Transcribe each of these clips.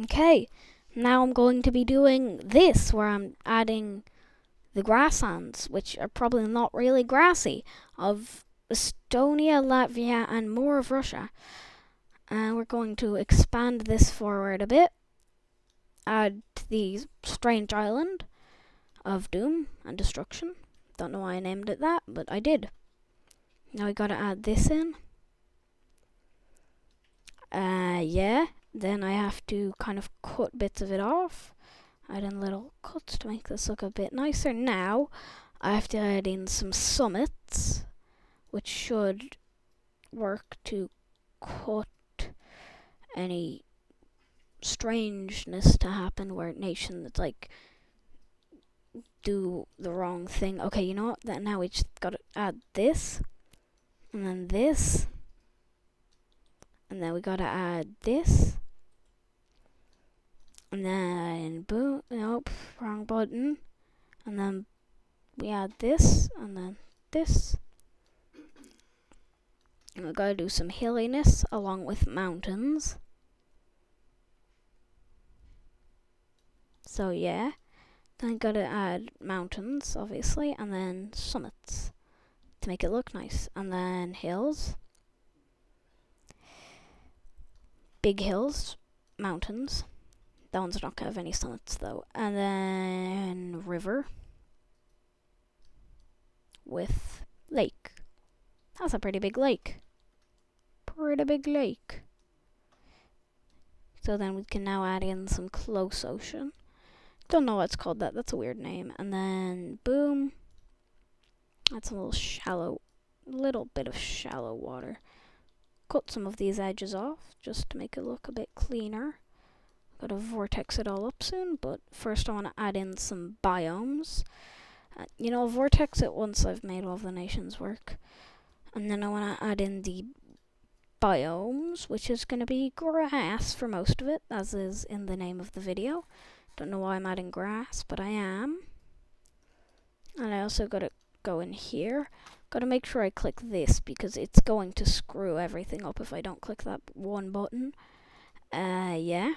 Okay, now I'm going to be doing this where I'm adding the grasslands, which are probably not really grassy, of Estonia, Latvia, and more of Russia. And we're going to expand this forward a bit, add the strange island of doom and destruction. Don't know why I named it that, but I did. Now we gotta add this in. Yeah. Then I have to kind of cut bits of it off. Add in little cuts to make this look a bit nicer. Now I have to add in some summits, which should work to cut any strangeness to happen where nations like do the wrong thing. Okay, you know what? That now we just gotta add this, and then this, and then we gotta add this, and then boom. Nope, wrong button. And then we add this, and then this. And we gotta do some hilliness along with mountains. So yeah. Then gotta add mountains, obviously, and then summits to make it look nice. And then hills. Big hills, mountains. That one's not gonna have any summits though. And then river with lake. That's a pretty big lake. Pretty big lake. So then we can now add in some close ocean. Don't know what's called that. That's a weird name. And then boom. That's a little bit of shallow water. Cut some of these edges off just to make it look a bit cleaner. Gotta vortex it all up soon, but first I want to add in some biomes. Vortex it once I've made all of the nations work. And then I want to add in the biomes, which is going to be grass for most of it, as is in the name of the video. Don't know why I'm adding grass, but I am. And I also gotta go in here. Gotta make sure I click this because it's going to screw everything up if I don't click that one button. Yeah.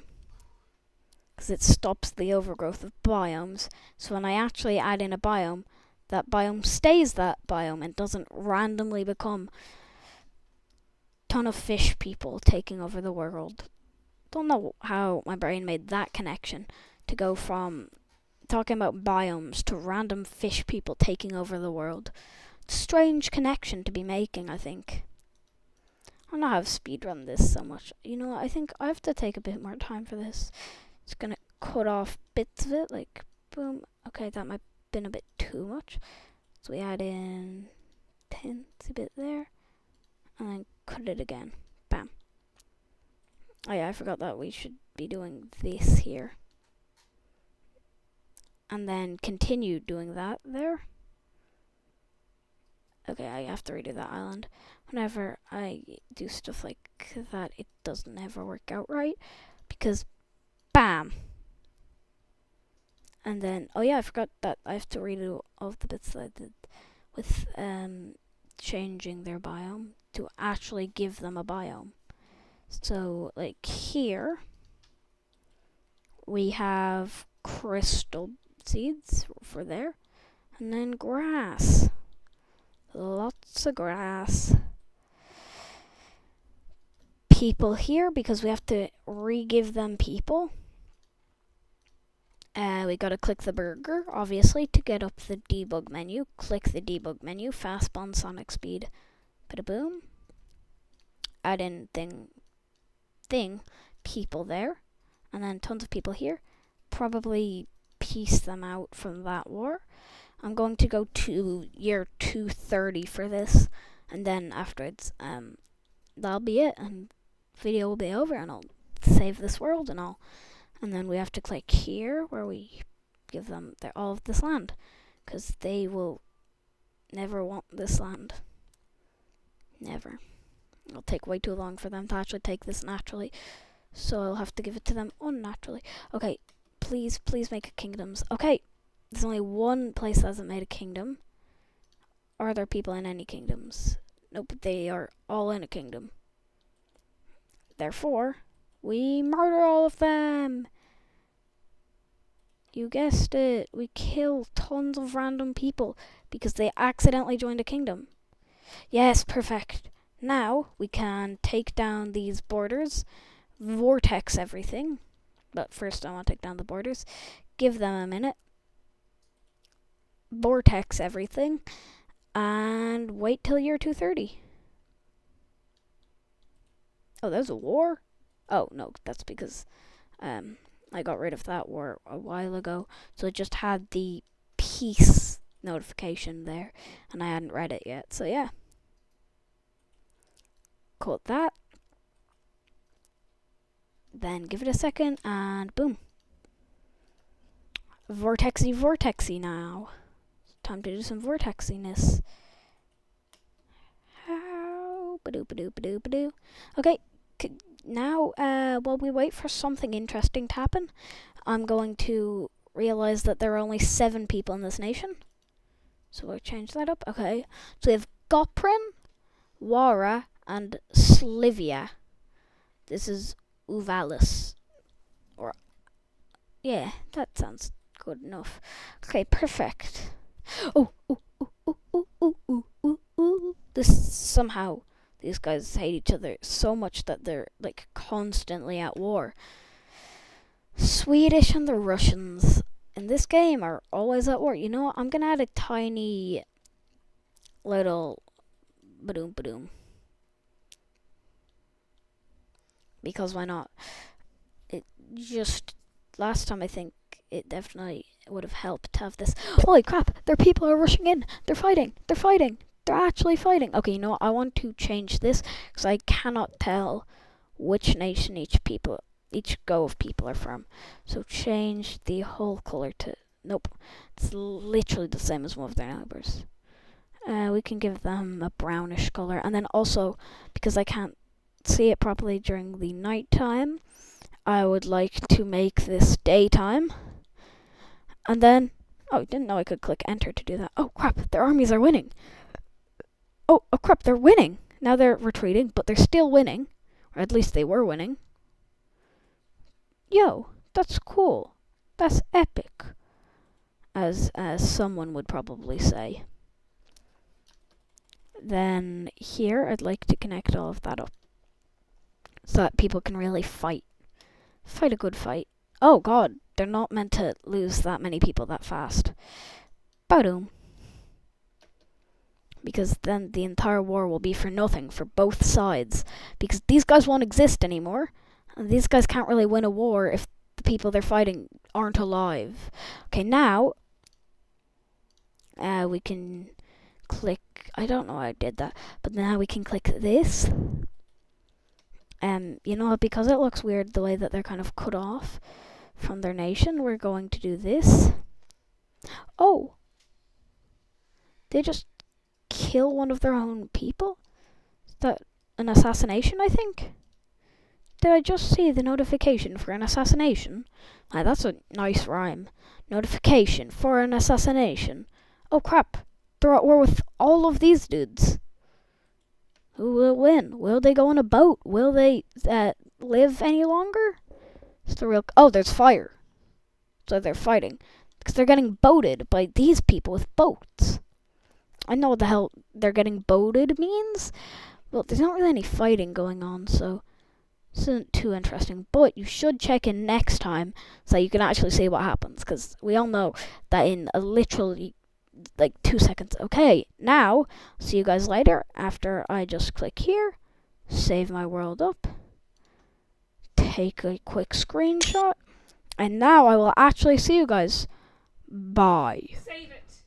Because it stops the overgrowth of biomes. So when I actually add in a biome, that biome stays that biome and doesn't randomly become a ton of fish people taking over the world. Don't know how my brain made that connection to go from talking about biomes to random fish people taking over the world. Strange connection to be making, I think. I don't know how I've speedrun this so much. You know what, I think I have to take a bit more time for this. It's gonna cut off bits of it, like boom. Okay, that might have been a bit too much. So we add in a bit there, and then cut it again. Bam. Oh yeah, I forgot that we should be doing this here. And then continue doing that there. Okay, I have to redo that island. Whenever I do stuff like that, it doesn't ever work out right. Because, bam! And then, oh yeah, I forgot that I have to redo all of the bits that I did with changing their biome to actually give them a biome. So, like here, we have crystal seeds for there, and then grass. Lots of grass. People here because we have to re-give them people. We gotta click the burger, obviously, to get up the debug menu. Click the debug menu, fast bond sonic speed. Bada boom. Add in people there, and then tons of people here. Probably piece them out from that war. I'm going to go to year 230 for this, and then afterwards, that'll be it, and video will be over, and I'll save this world and all. And then we have to click here, where we give them all of this land, because they will never want this land. Never. It'll take way too long for them to actually take this naturally, so I'll have to give it to them unnaturally. Okay, please make kingdoms. Okay. There's only one place that hasn't made a kingdom. Are there people in any kingdoms? Nope, they are all in a kingdom. Therefore, We murder all of them. You guessed it. We kill tons of random people because they accidentally joined a kingdom. Yes, perfect. Now we can take down these borders, vortex everything. But first I want to take down the borders. Give them a minute. Vortex everything. And wait till year 230. Oh, there's a war? Oh, no, that's because I got rid of that war a while ago. So it just had the peace notification there, and I hadn't read it yet. So yeah. Caught that. Then give it a second, and boom. Vortexy, vortexy now. Time to do some vortexiness. How? Ba-doo, ba-doo, ba-doo, ba-doo. Okay, now while we wait for something interesting to happen, I'm going to realize that there are only 7 people in this nation. So we'll change that up. Okay, so we have Goprin, Wara, and Slivia. This is Uvalis. Or, yeah, that sounds good enough. Okay, perfect. Oh. This somehow, these guys hate each other so much that they're like constantly at war. Swedish and the Russians in this game are always at war. You know what? I'm gonna add a tiny little badoom. Because why not? It just, last time I think it definitely would have helped to have this. Holy crap, their people are rushing in. They're fighting. They're actually fighting. Okay, you know what? I want to change this because I cannot tell which nation each go of people are from. So change the whole color to, nope. It's literally the same as one of their neighbors. We can give them a brownish color. And then also, because I can't see it properly during the night time, I would like to make this daytime. And then, oh, I didn't know I could click enter to do that. Oh crap, their armies are winning. Oh crap, they're winning. Now they're retreating, but they're still winning. Or at least they were winning. Yo, that's cool. That's epic. As someone would probably say. Then here, I'd like to connect all of that up. So that people can really fight. Fight a good fight. Oh god, they're not meant to lose that many people that fast. Badoom. Because then the entire war will be for nothing for both sides. Because these guys won't exist anymore. And these guys can't really win a war if the people they're fighting aren't alive. Okay, now we can click, I don't know how I did that, but now we can click this. You know, because it looks weird the way that they're kind of cut off from their nation, we're going to do this. Oh! They just kill one of their own people? Is that an assassination, I think? Did I just see the notification for an assassination? That's a nice rhyme. Notification for an assassination. Oh crap, they're at war with all of these dudes. Who will win? Will they go on a boat? Will they live any longer? It's the real... Oh, there's fire. So they're fighting. Because they're getting boated by these people with boats. I know what the hell they're getting boated means. Well, there's not really any fighting going on, so this isn't too interesting. But you should check in next time so you can actually see what happens. Because we all know that in a literally... like 2 seconds. Okay, now, see you guys later after I just click here, save my world up, take a quick screenshot, and now I will actually see you guys. Bye. Save it.